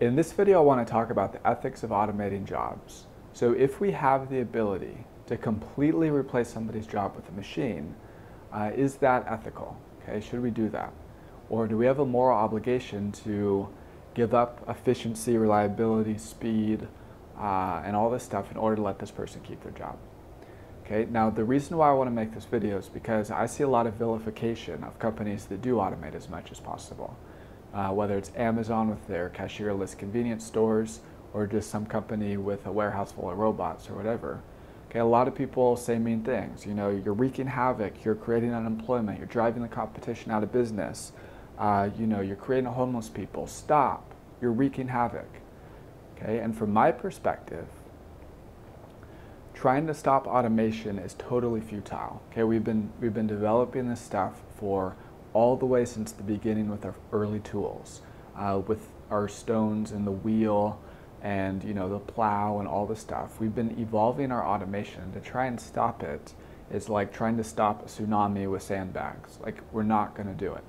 In this video, I want to talk about the ethics of automating jobs. So if we have the ability to completely replace somebody's job with a machine, is that ethical? Okay, should we do that? Or do we have a moral obligation to give up efficiency, reliability, speed, and all this stuff in order to let this person keep their job? Okay, now the reason why I want to make this video is because I see a lot of vilification of companies that do automate as much as possible. Whether it's Amazon with their cashierless convenience stores or just some company with a warehouse full of robots or whatever. Okay, a lot of people say mean things. You know, you're wreaking havoc, you're creating unemployment, you're driving the competition out of business. You know, you're creating homeless people. Stop, you're wreaking havoc. Okay, and from my perspective, trying to stop automation is totally futile. Okay, we've been developing this stuff for all the way since the beginning with our early tools, with our stones and the wheel and the plow and all the stuff. We've been evolving our automation. To try and stop it is like trying to stop a tsunami with sandbags. Like, we're not going to do it.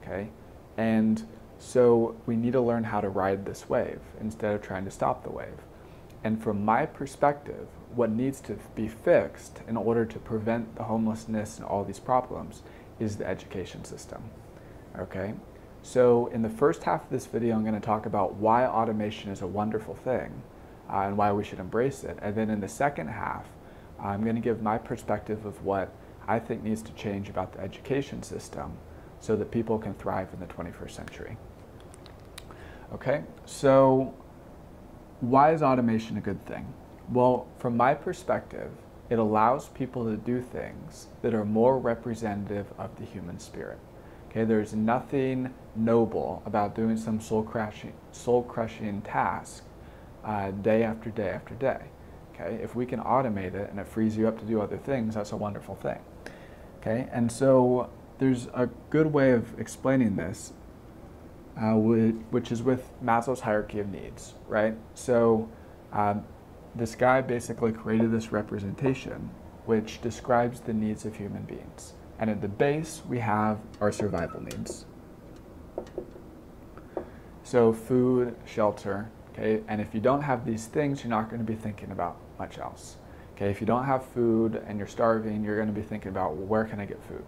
Okay, and so we need to learn how to ride this wave instead of trying to stop the wave. And from my perspective, what needs to be fixed in order to prevent the homelessness and all these problems is the education system. Okay, so in the first half of this video, I'm going to talk about why automation is a wonderful thing and why we should embrace it. And then in the second half, I'm going to give my perspective of what I think needs to change about the education system so that people can thrive in the 21st century. Okay, so why is automation a good thing? Well, from my perspective, it allows people to do things that are more representative of the human spirit. Okay, there's nothing noble about doing some soul-crushing task day after day after day. Okay, if we can automate it and it frees you up to do other things, that's a wonderful thing. Okay, and so there's a good way of explaining this, which is with Maslow's hierarchy of needs, right? So this guy basically created this representation which describes the needs of human beings. And at the base, we have our survival needs. So food, shelter, okay? And if you don't have these things, you're not going to be thinking about much else. Okay, if you don't have food and you're starving, you're going to be thinking about, well, where can I get food?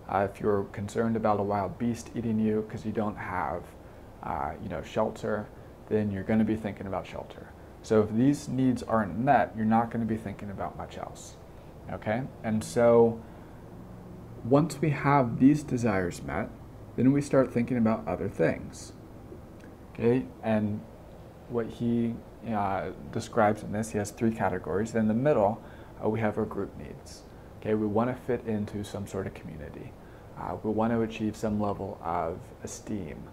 If you're concerned about a wild beast eating you because you don't have shelter, then you're going to be thinking about shelter. So if these needs aren't met, you're not going to be thinking about much else. Okay? And so once we have these desires met, then we start thinking about other things. Okay? And what he describes in this, he has three categories. In the middle, we have our group needs. Okay? We want to fit into some sort of community. We want to achieve some level of esteem.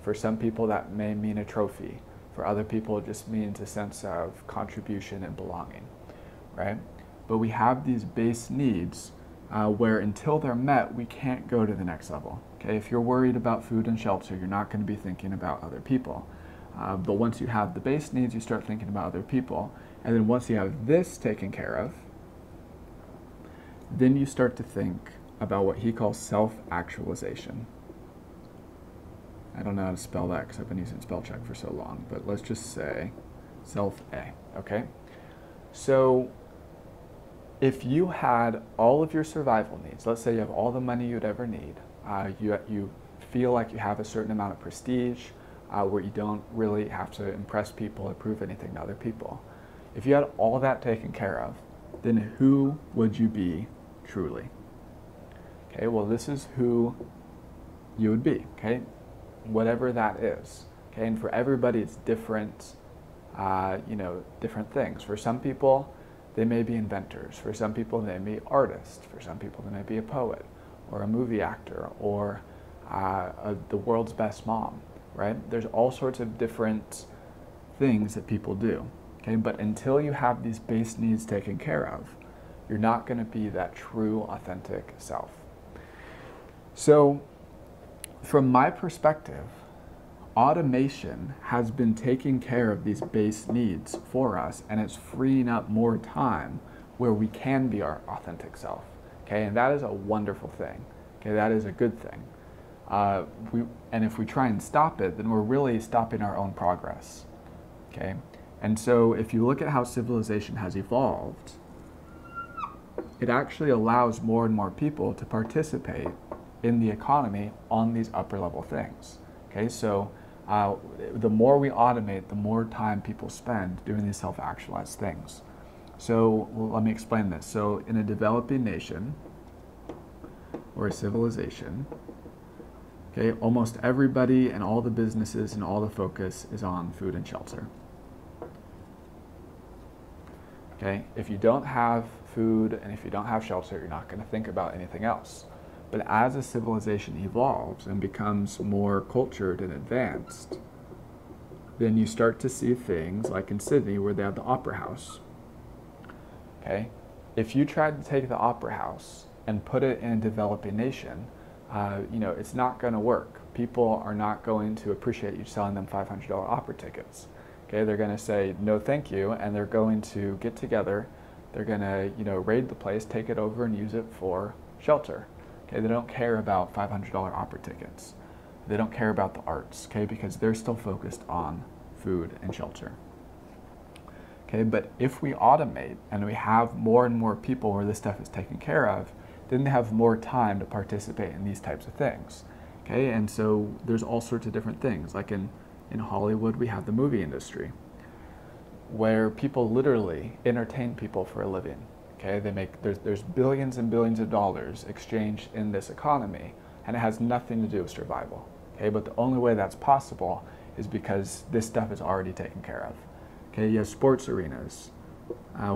For some people, that may mean a trophy. For other people, it just means a sense of contribution and belonging, right? But we have these base needs where until they're met, we can't go to the next level, okay? If you're worried about food and shelter, you're not going to be thinking about other people. But once you have the base needs, you start thinking about other people. And then once you have this taken care of, then you start to think about what he calls self-actualization. I don't know how to spell that because I've been using spell check for so long, but let's just say self-A, okay? So if you had all of your survival needs, let's say you have all the money you'd ever need, you feel like you have a certain amount of prestige where you don't really have to impress people or prove anything to other people. If you had all that taken care of, then who would you be truly? Okay, well, this is who you would be, okay? Whatever that is, okay? And for everybody, it's different, different things. For some people, they may be inventors. For some people, they may be artists. For some people, they may be a poet or a movie actor or the world's best mom, right? There's all sorts of different things that people do, okay? But until you have these base needs taken care of, you're not going to be that true, authentic self. So, from my perspective, automation has been taking care of these base needs for us, and it's freeing up more time where we can be our authentic self. Okay, and that is a wonderful thing. Okay, that is a good thing. And if we try and stop it, then we're really stopping our own progress. Okay? And so if you look at how civilization has evolved, it actually allows more and more people to participate in the economy on these upper level things. Okay, so the more we automate, the more time people spend doing these self-actualized things. So let me explain this. So in a developing nation or a civilization, okay, almost everybody and all the businesses and all the focus is on food and shelter. Okay, if you don't have food and if you don't have shelter, you're not going to think about anything else. But as a civilization evolves and becomes more cultured and advanced, then you start to see things like in Sydney where they have the opera house. Okay, if you tried to take the opera house and put it in a developing nation, it's not going to work. People are not going to appreciate you selling them $500 opera tickets. Okay, they're going to say no thank you, and they're going to get together, they're going to raid the place, take it over and use it for shelter. Okay, they don't care about $500 opera tickets. They don't care about the arts, okay, because they're still focused on food and shelter. Okay, but if we automate and we have more and more people where this stuff is taken care of, then they have more time to participate in these types of things. Okay, and so there's all sorts of different things. Like in Hollywood, we have the movie industry, where people literally entertain people for a living. Okay, there's billions and billions of dollars exchanged in this economy, and it has nothing to do with survival. Okay, but the only way that's possible is because this stuff is already taken care of. Okay, you have sports arenas,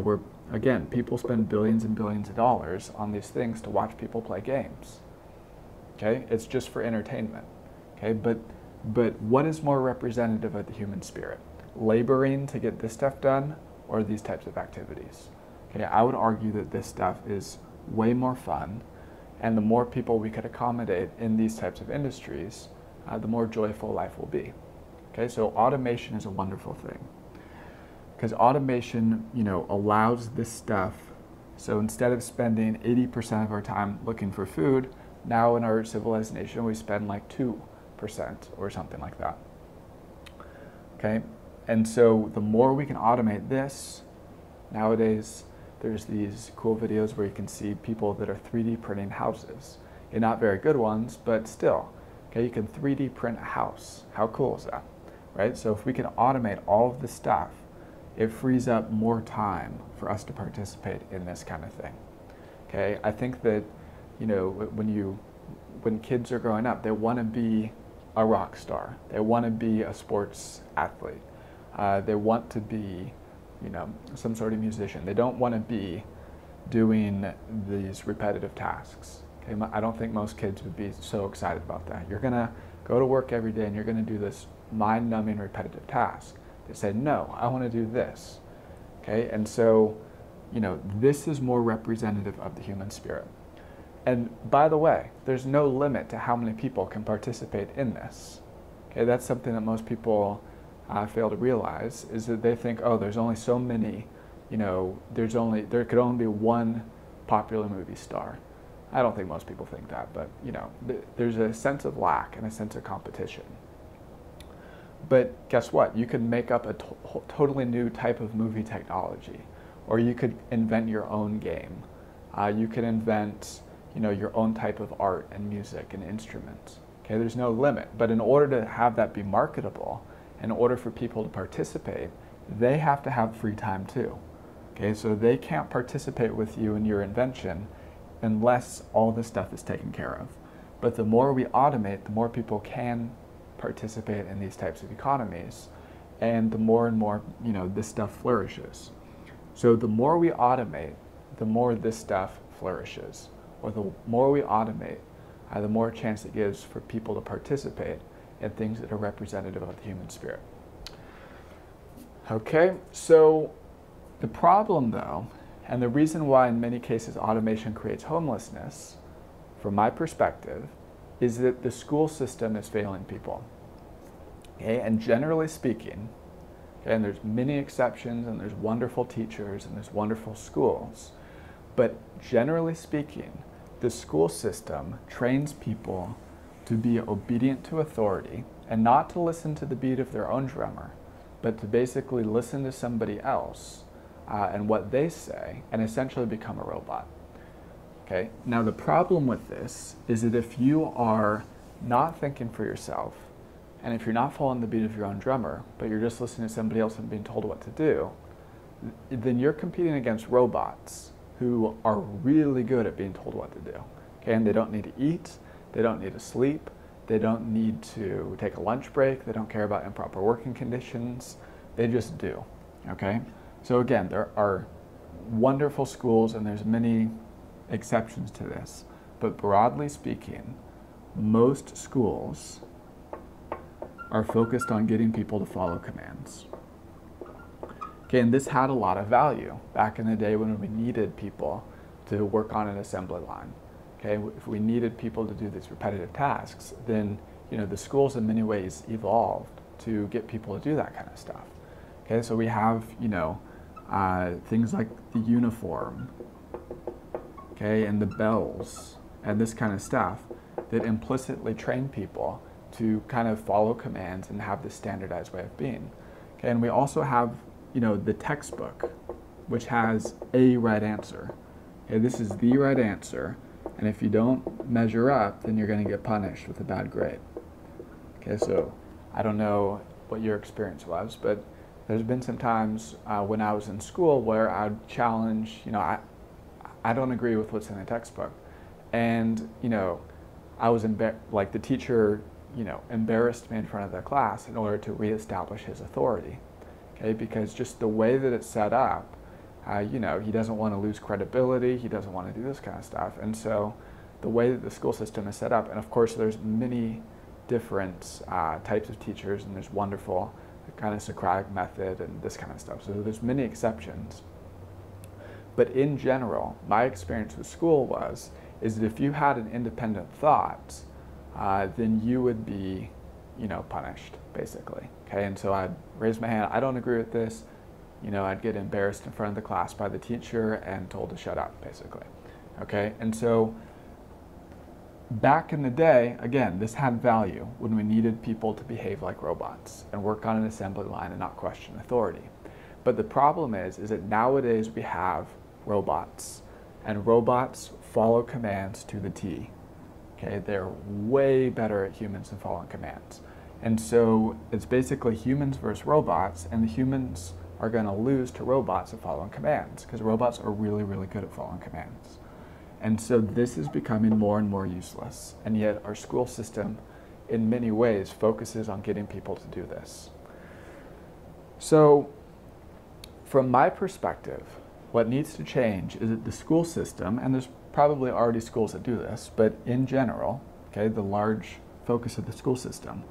where again, people spend billions and billions of dollars on these things to watch people play games. Okay, it's just for entertainment. Okay, but what is more representative of the human spirit? Laboring to get this stuff done, or these types of activities? Okay, I would argue that this stuff is way more fun, and the more people we could accommodate in these types of industries, the more joyful life will be. Okay, so automation is a wonderful thing, because automation, allows this stuff. So instead of spending 80% of our time looking for food, now in our civilized nation we spend like 2% or something like that. Okay, and so the more we can automate this, nowadays there's these cool videos where you can see people that are 3D printing houses. And not very good ones, but still. Okay, you can 3D print a house. How cool is that? Right? So if we can automate all of this stuff, it frees up more time for us to participate in this kind of thing. Okay, I think that, when kids are growing up, they want to be a rock star. They want to be a sports athlete. They want to be, some sort of musician. They don't want to be doing these repetitive tasks. Okay, I don't think most kids would be so excited about that. You're going to go to work every day and you're going to do this mind-numbing repetitive task. They say, no, I want to do this. Okay, and so, this is more representative of the human spirit. And by the way, there's no limit to how many people can participate in this. Okay, that's something that most people fail to realize, is that they think, oh, there's only so many, there could only be one popular movie star. I don't think most people think that, but there's a sense of lack and a sense of competition. But guess what? You could make up a totally new type of movie technology, or you could invent your own game. You could invent, your own type of art and music and instruments. Okay, there's no limit. But in order to have that be marketable, in order for people to participate, they have to have free time too. Okay, so they can't participate with you in your invention unless all this stuff is taken care of. But the more we automate, the more people can participate in these types of economies, and the more and more, this stuff flourishes. So the more we automate, the more this stuff flourishes. Or the more we automate, the more chance it gives for people to participate in things that are representative of the human spirit. Okay, so the problem though, and the reason why in many cases automation creates homelessness, from my perspective, is that the school system is failing people. Okay, and generally speaking, okay, and there's many exceptions, and there's wonderful teachers, and there's wonderful schools, but generally speaking, the school system trains people to be obedient to authority and not to listen to the beat of their own drummer, but to basically listen to somebody else and what they say and essentially become a robot. Okay, now the problem with this is that if you are not thinking for yourself, and if you're not following the beat of your own drummer, but you're just listening to somebody else and being told what to do, then you're competing against robots who are really good at being told what to do. Okay, and they don't need to eat, they don't need to sleep, they don't need to take a lunch break, they don't care about improper working conditions, they just do. Okay, so again, there are wonderful schools and there's many exceptions to this, but broadly speaking, most schools are focused on getting people to follow commands. Okay, and this had a lot of value back in the day when we needed people to work on an assembly line. Okay, if we needed people to do these repetitive tasks, then the schools in many ways evolved to get people to do that kind of stuff. Okay, so we have things like the uniform, okay, and the bells and this kind of stuff that implicitly train people to kind of follow commands and have this standardized way of being. Okay, and we also have the textbook, which has a right answer. Okay, this is the right answer, and if you don't measure up, then you're going to get punished with a bad grade. Okay, so I don't know what your experience was, but there's been some times when I was in school where I'd challenge, I don't agree with what's in the textbook, and I was like the teacher, embarrassed me in front of the class in order to reestablish his authority. Okay, because just the way that it's set up, he doesn't want to lose credibility, he doesn't want to do this kind of stuff, and so the way that the school system is set up, and of course there's many different types of teachers, and there's wonderful kind of Socratic method and this kind of stuff, so there's many exceptions. But in general, my experience with school is that if you had an independent thought, then you would be, punished, basically. Okay, and so I'd raise my hand, I don't agree with this, I'd get embarrassed in front of the class by the teacher and told to shut up, basically. Okay, and so back in the day, again, this had value when we needed people to behave like robots and work on an assembly line and not question authority. But the problem is that nowadays we have robots, and robots follow commands to the T. Okay, they're way better at humans than following commands. And so it's basically humans versus robots, and the humans are going to lose to robots at following commands, because robots are really, really good at following commands. And so this is becoming more and more useless, and yet our school system in many ways focuses on getting people to do this. So from my perspective, what needs to change is that the school system, and there's probably already schools that do this, but in general, okay, the large focus of the school system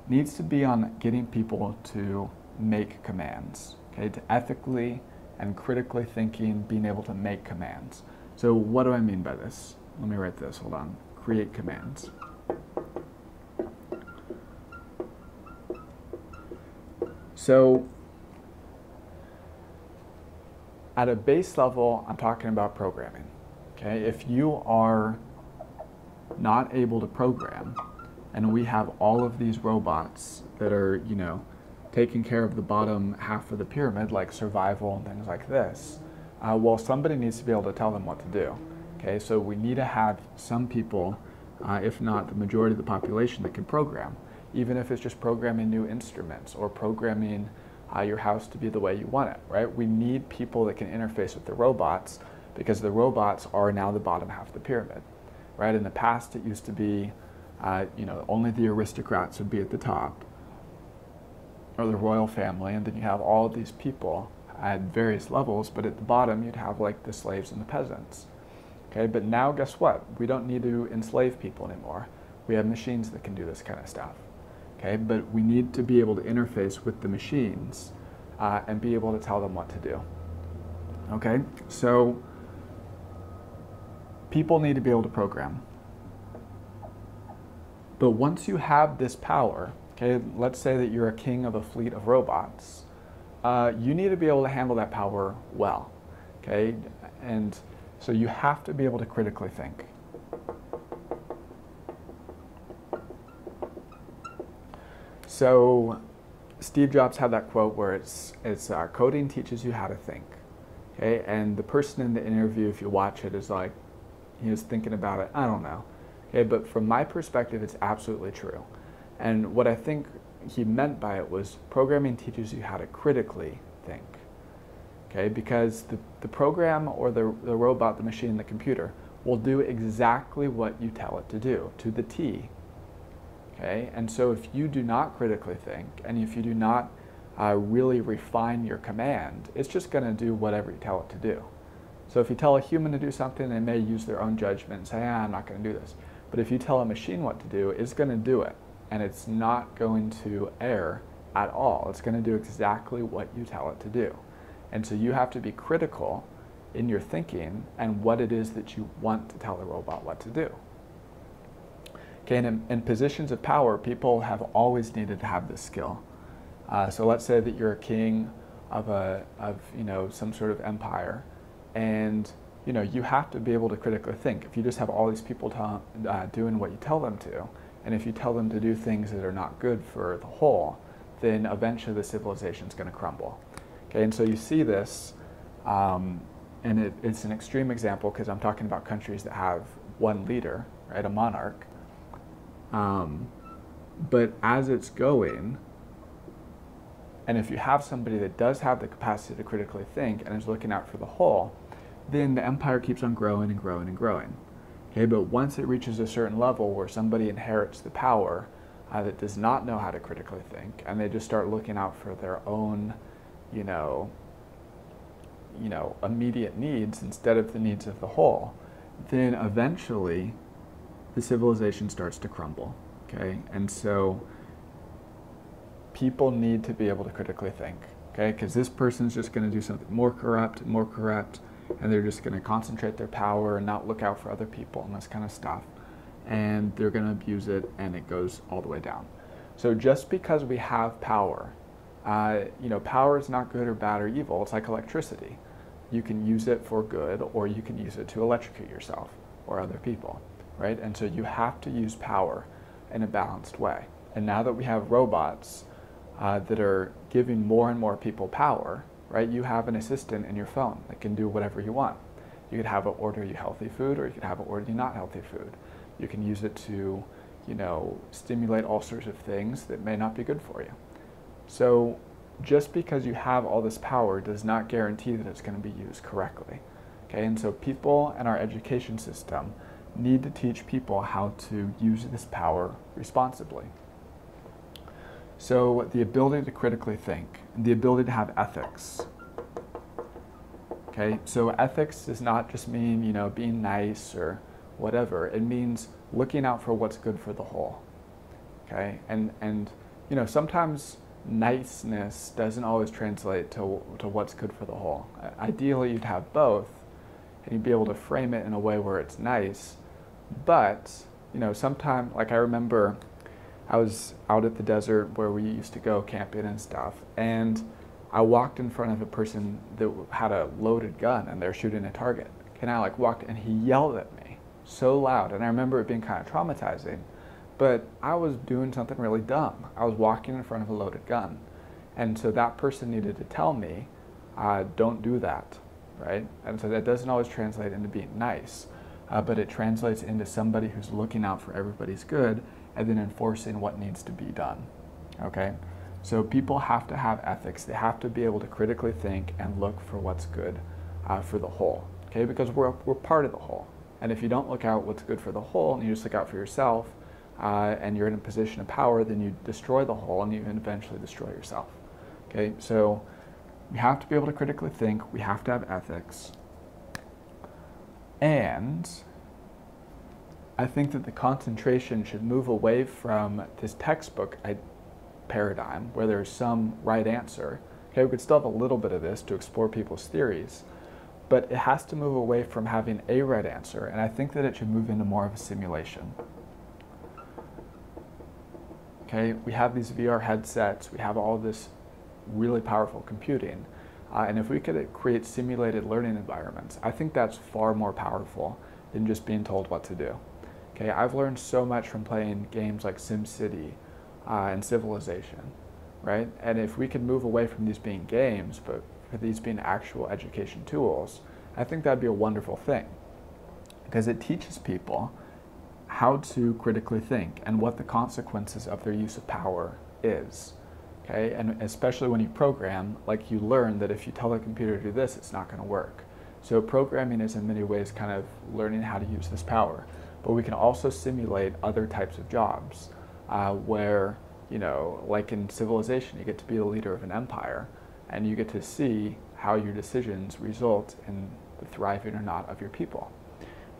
needs to be on getting people to make commands, okay, to ethically and critically thinking, being able to make commands. So what do I mean by this? Let me write this, hold on. Create commands. So at a base level, I'm talking about programming. Okay, if you are not able to program, and we have all of these robots that are, taking care of the bottom half of the pyramid, like survival and things like this, well, somebody needs to be able to tell them what to do. Okay, so we need to have some people, if not the majority of the population, that can program, even if it's just programming new instruments or programming your house to be the way you want it, right? We need people that can interface with the robots, because the robots are now the bottom half of the pyramid, right? In the past, it used to be, only the aristocrats would be at the top, or the royal family, and then you have all of these people at various levels, but at the bottom, you'd have like the slaves and the peasants. Okay, but now guess what? We don't need to enslave people anymore. We have machines that can do this kind of stuff. Okay, but we need to be able to interface with the machines and be able to tell them what to do. Okay, so people need to be able to program. But once you have this power, okay, let's say that you're a king of a fleet of robots, you need to be able to handle that power well. Okay, and so you have to be able to critically think. So Steve Jobs had that quote where it's coding teaches you how to think. Okay, and the person in the interview, if you watch it, is like, he was thinking about it, I don't know. Okay, but from my perspective, it's absolutely true. And what I think he meant by it was programming teaches you how to critically think. Okay, because the program or the robot, the machine, the computer will do exactly what you tell it to do, to the T. Okay, and so if you do not critically think, and if you do not really refine your command, it's just going to do whatever you tell it to do. So if you tell a human to do something, they may use their own judgment and say, I'm not going to do this. But if you tell a machine what to do, it's going to do it. And it's not going to err at all. It's going to do exactly what you tell it to do. And so you have to be critical in your thinking and what it is that you want to tell the robot what to do. Okay, and in positions of power, people have always needed to have this skill. So let's say that you're a king of some sort of empire, and you have to be able to critically think. If you just have all these people doing what you tell them to, and if you tell them to do things that are not good for the whole, then eventually the civilization is going to crumble. Okay, and so you see this, and it's an extreme example because I'm talking about countries that have one leader, right, a monarch. But as it's going, and if you have somebody that does have the capacity to critically think and is looking out for the whole, then the empire keeps on growing and growing and growing. Okay, but once it reaches a certain level where somebody inherits the power that does not know how to critically think, and they just start looking out for their own, immediate needs instead of the needs of the whole, then eventually the civilization starts to crumble. Okay, and so people need to be able to critically think. Okay, because this person's just going to do something more corrupt, and they're just going to concentrate their power and not look out for other people and this kind of stuff. And they're going to abuse it, and it goes all the way down. So just because we have power, power is not good or bad or evil. It's like electricity. You can use it for good, or you can use it to electrocute yourself or other people, right? And so you have to use power in a balanced way. And now that we have robots that are giving more and more people power, right? You have an assistant in your phone that can do whatever you want. You could have it order you healthy food, or you could have it order you not healthy food. You can use it to, stimulate all sorts of things that may not be good for you. So just because you have all this power does not guarantee that it's going to be used correctly. Okay, and so people in our education system need to teach people how to use this power responsibly. So the ability to critically think, the ability to have ethics. Okay, so ethics does not just mean, being nice or whatever. It means looking out for what's good for the whole. Okay, and sometimes niceness doesn't always translate to what's good for the whole. Ideally, you'd have both, and you'd be able to frame it in a way where it's nice. But sometimes, like I remember, I was out at the desert where we used to go camping and stuff, and I walked in front of a person that had a loaded gun, and they're shooting a target. And I walked, and he yelled at me so loud, and I remember it being kind of traumatizing. But I was doing something really dumb. I was walking in front of a loaded gun, and so that person needed to tell me, don't do that, right? And so that doesn't always translate into being nice, but it translates into somebody who's looking out for everybody's good and then enforcing what needs to be done, okay? So people have to have ethics. They have to be able to critically think and look for what's good for the whole, okay? Because we're part of the whole. And if you don't look out what's good for the whole and you just look out for yourself and you're in a position of power, then you destroy the whole and you eventually destroy yourself, okay? So we have to be able to critically think. We have to have ethics. And I think that the concentration should move away from this textbook paradigm where there's some right answer. Okay, we could still have a little bit of this to explore people's theories, but it has to move away from having a right answer, and I think that it should move into more of a simulation. Okay, we have these VR headsets, we have all this really powerful computing, and if we could create simulated learning environments, I think that's far more powerful than just being told what to do. Okay, I've learned so much from playing games like SimCity and civilization, right? And if we could move away from these being games, but for these being actual education tools, I think that'd be a wonderful thing, because it teaches people how to critically think and what the consequences of their use of power is. Okay, and especially when you program, like, you learn that if you tell the computer to do this, it's not going to work. So programming is in many ways kind of learning how to use this power. But we can also simulate other types of jobs where, you know, like in civilization, you get to be the leader of an empire, and you get to see how your decisions result in the thriving or not of your people.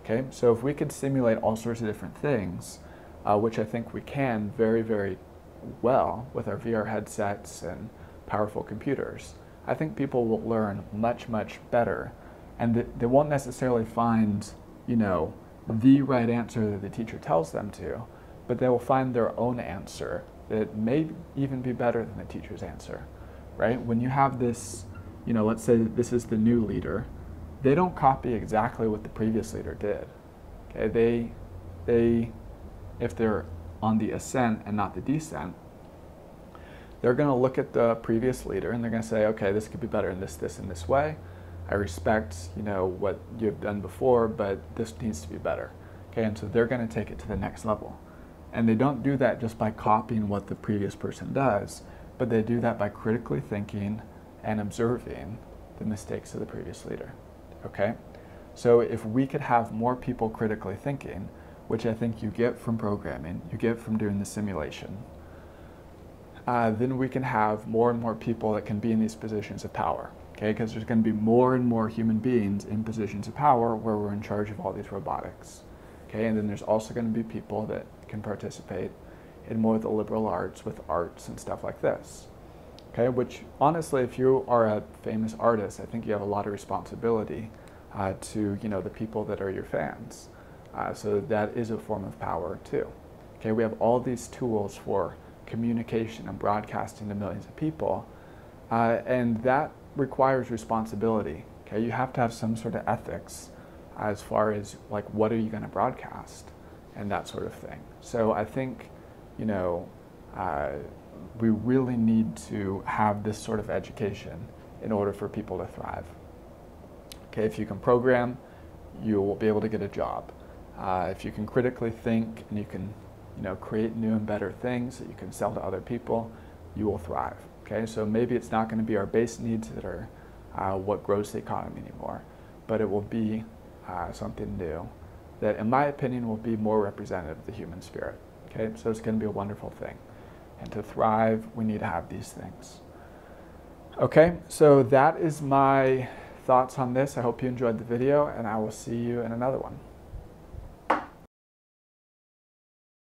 Okay, so if we could simulate all sorts of different things, which I think we can very, very well with our VR headsets and powerful computers, I think people will learn much, much better, and they won't necessarily find, you know, the right answer that the teacher tells them to, but they will find their own answer that may even be better than the teacher's answer, right? When you have this, you know, let's say this is the new leader, they don't copy exactly what the previous leader did. Okay, they if they're on the ascent and not the descent, they're going to look at the previous leader and they're going to say, okay, this could be better in this, and this way. I respect, you know, what you've done before, but this needs to be better. Okay, and so they're going to take it to the next level. And they don't do that just by copying what the previous person does, but they do that by critically thinking and observing the mistakes of the previous leader. Okay, so if we could have more people critically thinking, which I think you get from programming, you get from doing the simulation, then we can have more and more people that can be in these positions of power. Okay, because there's going to be more and more human beings in positions of power where we're in charge of all these robotics. Okay, and then there's also going to be people that can participate in more of the liberal arts with arts and stuff like this. Okay, which honestly, if you are a famous artist, I think you have a lot of responsibility to, you know, the people that are your fans. So that is a form of power too. Okay, we have all these tools for communication and broadcasting to millions of people, and that requires responsibility. Okay, you have to have some sort of ethics as far as, like, what are you going to broadcast and that sort of thing. So I think, you know, we really need to have this sort of education in order for people to thrive. Okay, if you can program, you will be able to get a job. If you can critically think and you can, you know, create new and better things that you can sell to other people, you will thrive. Okay, so maybe it's not going to be our base needs that are what grows the economy anymore, but it will be something new that, in my opinion, will be more representative of the human spirit. Okay, so it's going to be a wonderful thing. And to thrive, we need to have these things. Okay, so that is my thoughts on this. I hope you enjoyed the video, and I will see you in another one.